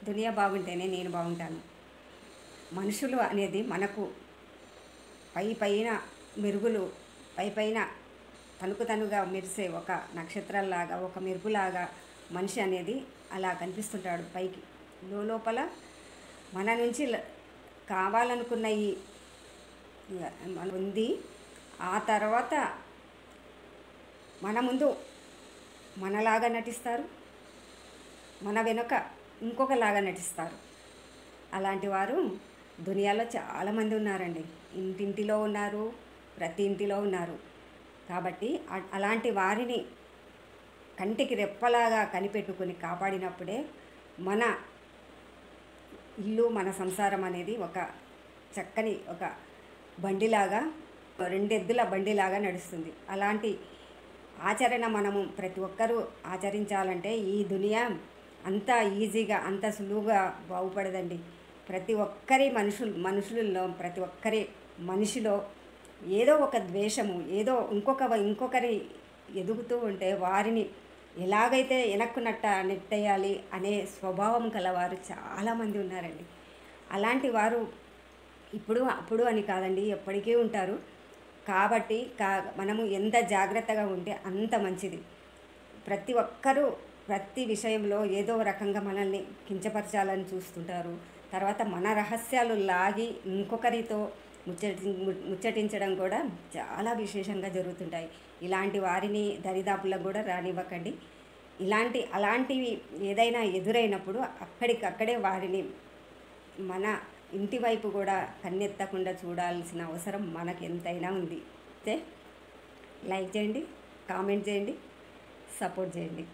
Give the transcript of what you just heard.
దునియా బాగుంటేనే నేను బాగుంటాను. మనుషులు అనేది మనకు పైన మెరుగులు, పైన తనుగా మెరిసే ఒక నక్షత్రాల్లాగా, ఒక మెరుపులాగా మనిషి అనేది అలా కనిపిస్తుంటాడు పైకి. లోపల మన నుంచి కావాలనుకున్నవి ఉంది. ఆ తర్వాత మన ముందు మనలాగా నటిస్తారు, మన వెనుక ఇంకొకలాగా నటిస్తారు. అలాంటి వారు దునియాలో చాలామంది ఉన్నారండి. ఇంటింటిలో ఉన్నారు, ప్రతి ఇంటిలో ఉన్నారు. కాబట్టి అలాంటి వారిని కంటికి రెప్పలాగా కనిపెట్టుకుని కాపాడినప్పుడే మన ఇల్లు, మన సంసారం అనేది ఒక చక్కని ఒక బండిలాగా, రెండెద్దుల బండిలాగా నడుస్తుంది. అలాంటి ఆచరణ మనము ప్రతి ఒక్కరూ ఆచరించాలంటే ఈ దునియా అంత ఈజీగా, అంత సులువుగా బాగుపడదండి. ప్రతి ఒక్కరి మనుషుల్లో ప్రతి ఒక్కరి మనిషిలో ఏదో ఒక ద్వేషము, ఏదో ఇంకొకరి ఎదుగుతూ ఉంటే వారిని ఎలాగైతే నెట్టేయాలి అనే స్వభావం కలవారు చాలామంది ఉన్నారండి. అలాంటి వారు అప్పుడు అని కాదండి, ఎప్పటికీ ఉంటారు. కాబట్టి మనము ఎంత జాగ్రత్తగా ఉంటే అంత మంచిది. ప్రతి ఒక్కరూ ప్రతి విషయంలో ఏదో రకంగా మనల్ని కించపరచాలని చూస్తుంటారు. తర్వాత మన రహస్యాలు లాగి ఇంకొకరితో ముచ్చటించడం కూడా చాలా విశేషంగా జరుగుతుంటాయి. ఇలాంటి వారిని దరిదాపులకు కూడా రానివ్వకండి. అలాంటివి ఏదైనా ఎదురైనప్పుడు అక్కడికక్కడే వారిని మన ఇంటి వైపు కూడా కన్నెత్తకుండా చూడాల్సిన అవసరం మనకు ఎంతైనా ఉంది. అయితే లైక్ చేయండి, కామెంట్ చేయండి, సపోర్ట్ చేయండి.